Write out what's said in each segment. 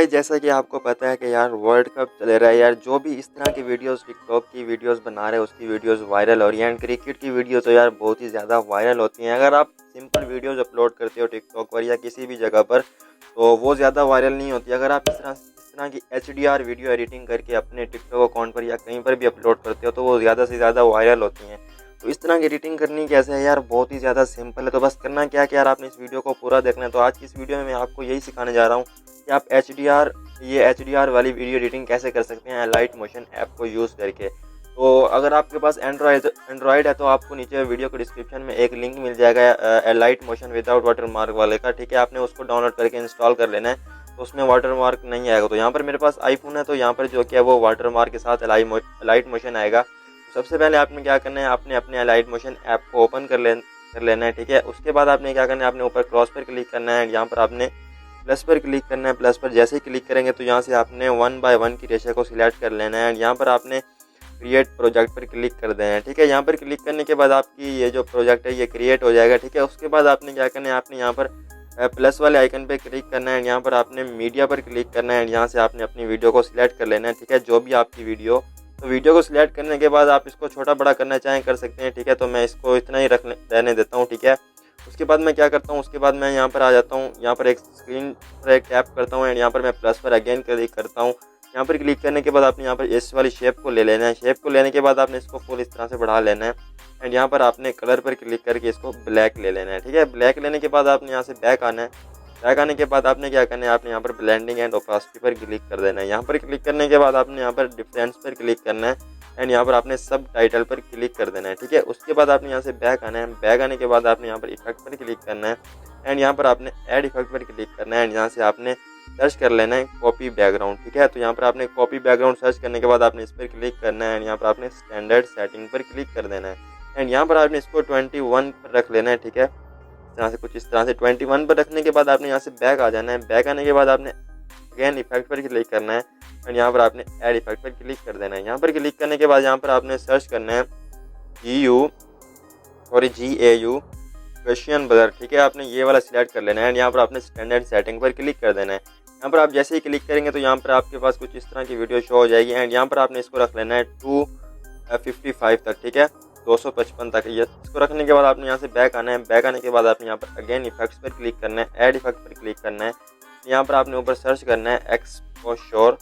जैसा कि आपको पता है कि यार वर्ल्ड कप चल रहा है यार, जो भी इस तरह की वीडियोस टिकटॉक की वीडियोस बना रहे हैं उसकी वीडियोस वायरल हो रही हैं। एंड क्रिकेट की वीडियो तो यार बहुत ही ज़्यादा वायरल होती हैं। अगर आप सिंपल वीडियोस अपलोड करते हो टिकटॉक पर या किसी भी जगह पर तो वो ज़्यादा वायरल नहीं होती। अगर आप इस तरह की HDR वीडियो एडिटिंग करके अपने टिकटॉक अकाउंट पर या कहीं पर भी अपलोड करते हो तो वो ज़्यादा से ज़्यादा वायरल होती हैं। तो इस तरह की एडिटिंग करनी कैसे है यार, बहुत ही ज़्यादा सिंपल है। तो बस करना क्या है कि यार आपने इस वीडियो को पूरा देखना है। तो आज की इस वीडियो में मैं आपको यही सिखाने जा रहा हूँ कि आप HDR वाली वीडियो एडिटिंग कैसे कर सकते हैं लाइट मोशन ऐप को यूज़ करके। तो अगर आपके पास एंड्रॉयड है तो आपको नीचे वीडियो के डिस्क्रिप्शन में एक लिंक मिल जाएगा लाइट मोशन विदाउट वाटरमार्क वाले का, ठीक है। आपने उसको डाउनलोड करके इंस्टॉल कर लेना है, तो उसमें वाटरमार्क नहीं आएगा। तो यहाँ पर मेरे पास आईफोन है तो यहाँ पर जो क्या है वो वाटरमार्क के साथ लाइट मोशन आएगा। तो सबसे पहले आपने क्या करना है, आपने अपने लाइट मोशन ऐप को ओपन कर लेना है, ठीक है। उसके बाद आपने क्या करना है, आपने ऊपर क्रॉस पर क्लिक करना है। यहाँ पर आपने प्लस पर क्लिक करना है। प्लस पर जैसे ही क्लिक करेंगे तो यहाँ से आपने 1 बाय 1 की रेशा को सिलेक्ट कर लेना है। यहाँ पर आपने क्रिएट प्रोजेक्ट पर क्लिक कर देना है, ठीक है। यहाँ पर क्लिक करने के बाद आपकी ये जो प्रोजेक्ट है ये क्रिएट हो जाएगा, ठीक है। उसके बाद आपने क्या करना है, आपने यहाँ पर प्लस वाले आइकन पे क्लिक करना है। यहाँ पर आपने मीडिया पर क्लिक करना है। यहाँ से आपने अपनी वीडियो को सिलेक्ट कर लेना है, ठीक है, जो भी आपकी वीडियो। तो वीडियो को सिलेक्ट करने के बाद आप इसको छोटा बड़ा करना चाहें कर सकते हैं, ठीक है। तो मैं इसको इतना ही रहने देता हूँ, ठीक है। उसके बाद मैं क्या करता हूँ, उसके बाद मैं यहाँ पर आ जाता हूँ। यहाँ पर एक स्क्रीन पर एक टैप करता हूँ एंड यहाँ पर मैं प्लस पर अगेन क्लिक करता हूँ। यहाँ पर क्लिक करने के बाद आपने यहाँ पर इस वाली शेप को ले लेना है। शेप को लेने के बाद आपने इसको फुल इस तरह से बढ़ा लेना है एंड यहाँ पर आपने कलर पर क्लिक करके इसको ब्लैक ले लेना है, ठीक है। ब्लैक लेने के बाद आपने यहाँ से बैक आना है। बैक आने के बाद आपने क्या करना है, आपने यहाँ पर ब्लेंडिंग एंड ओपेसिटी पर क्लिक कर देना है। यहाँ पर क्लिक करने के बाद आपने यहाँ पर डिफरेंस पर क्लिक करना है एंड यहाँ पर आपने सब टाइटल पर क्लिक कर देना है, ठीक है। उसके बाद आपने यहाँ से बैक आना है। बैक आने के बाद आपने यहाँ पर इफेक्ट पर क्लिक करना है एंड यहाँ पर आपने ऐड इफेक्ट पर क्लिक करना है एंड यहाँ से आपने सर्च कर लेना है कॉपी बैकग्राउंड, ठीक है। तो यहाँ पर आपने कॉपी बैकग्राउंड सर्च करने के बाद आपने इस पर क्लिक करना है एंड यहाँ पर आपने स्टैंडर्ड सेटिंग पर क्लिक कर देना है एंड यहाँ पर आपने इसको 21 पर रख लेना है, ठीक है। इस तरह से कुछ इस तरह से 21 पर रखने के बाद आपने यहाँ से बैक आ जाना है। बैक आने के बाद आपने अगेन इफेक्ट पर क्लिक करना है एंड यहाँ पर आपने ऐड इफेक्ट पर क्लिक कर देना है। यहाँ पर क्लिक करने के बाद यहाँ पर आपने सर्च करना है GAU क्वेश्चन बदर, ठीक है। आपने ये वाला सिलेक्ट कर लेना है एंड यहाँ पर आपने स्टैंडर्ड सेटिंग पर क्लिक कर देना है। यहाँ पर आप जैसे ही क्लिक करेंगे तो यहाँ पर आपके पास कुछ इस तरह की वीडियो शो हो जाएगी एंड यहाँ पर आपने इसको रख लेना है 255 तक, ठीक है, 255 तक। ये इसको रखने के बाद आपने यहाँ से बैक आना है। बैक आने के बाद आपने यहाँ पर अगेन इफेक्ट्स पर क्लिक करना है, ऐड इफेक्ट पर क्लिक करना है। यहाँ पर आपने ऊपर सर्च करना है एक्सपोजर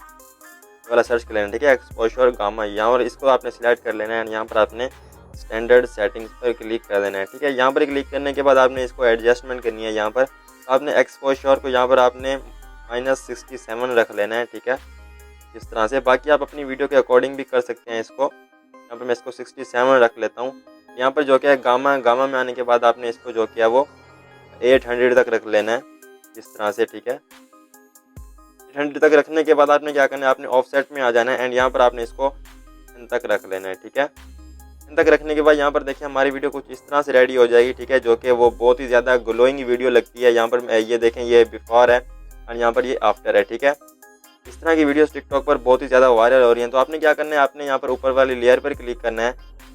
वाला सर्च कर लेना है, ठीक है, एक्सपोजर गामा। यहाँ और इसको आपने सिलेक्ट कर लेना है एंड यहाँ पर आपने स्टैंडर्ड सेटिंग्स पर क्लिक कर देना है, ठीक है। यहाँ पर क्लिक करने के बाद आपने इसको एडजस्टमेंट करनी है। यहाँ पर आपने एक्सपोजर को यहाँ पर आपने -67 रख लेना है, ठीक है, इस तरह से। बाकी आप अपनी वीडियो के अकॉर्डिंग भी कर सकते हैं इसको। यहाँ पर मैं इसको 67 रख लेता हूँ। यहाँ पर जो क्या है गामा में आने के बाद आपने इसको जो किया वो 800 तक रख लेना है, इस तरह से, ठीक है। 800 तक रखने के बाद आपने क्या करना है, आपने ऑफसेट में आ जाना है एंड यहाँ पर आपने इसको 10 तक रख लेना है, ठीक है। 10 तक रखने के बाद यहाँ पर देखिए हमारी वीडियो कुछ इस तरह से रेडी हो जाएगी, ठीक है, जो कि वो बहुत ही ज़्यादा ग्लोइंग वीडियो लगती है। यहाँ पर ये देखें ये बिफोर है और यहाँ पर ये आफ्टर है, ठीक है। इस तरह की वीडियोस टिकटॉक पर बहुत ही ज़्यादा वायरल हो रही हैं। तो आपने क्या करना है, आपने यहाँ पर ऊपर वाली लेयर पर क्लिक करना है।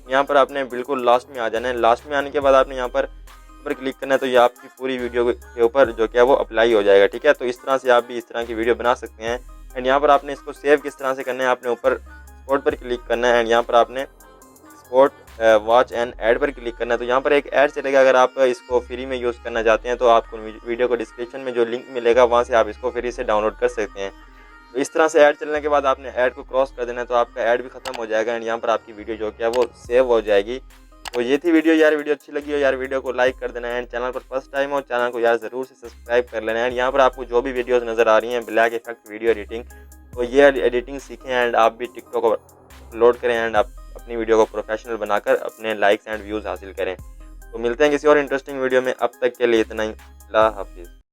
यहाँ पर आपने बिल्कुल लास्ट में आ जाना है। लास्ट में आने के बाद आपने यहाँ पर क्लिक करना है तो ये आपकी पूरी वीडियो के ऊपर जो क्या वो अप्लाई हो जाएगा, ठीक है। तो इस तरह से आप भी इस तरह की वीडियो बना सकते हैं एंड यहाँ पर आपने इसको सेव किस तरह से करना है, आपने ऊपर स्पॉट पर क्लिक करना है एंड यहाँ पर आपने स्पॉट वॉच एंड ऐड पर क्लिक करना है। तो यहाँ पर एक ऐड चलेगा, अगर आप इसको फ्री में यूज़ करना चाहते हैं तो आपको वीडियो को डिस्क्रिप्शन में जो लिंक मिलेगा वहाँ से आप इसको फ्री से डाउनलोड कर सकते हैं। तो इस तरह से ऐड चलने के बाद आपने ऐड को क्रॉस कर देना है तो आपका ऐड भी खत्म हो जाएगा एंड यहाँ पर आपकी वीडियो जो क्या है वो सेव हो जाएगी। तो ये थी वीडियो यार। वीडियो अच्छी लगी हो यार वीडियो को लाइक कर देना है एंड चैनल पर फर्स्ट टाइम हो चैनल को यार ज़रूर से सब्सक्राइब कर लेना है। एंड यहाँ पर आपको जो भी वीडियोस नज़र आ रही हैं ब्लैक इफेक्ट वीडियो एडिटिंग, तो ये एडिटिंग सीखें एंड आप भी टिकटॉक पर अपलोड करें एंड आप अपनी वीडियो को प्रोफेशनल बनाकर अपने लाइक्स एंड व्यूज़ हासिल करें। तो मिलते हैं किसी और इंटरेस्टिंग वीडियो में, अब तक के लिए इतना ही। अल्लाह हाफिज़।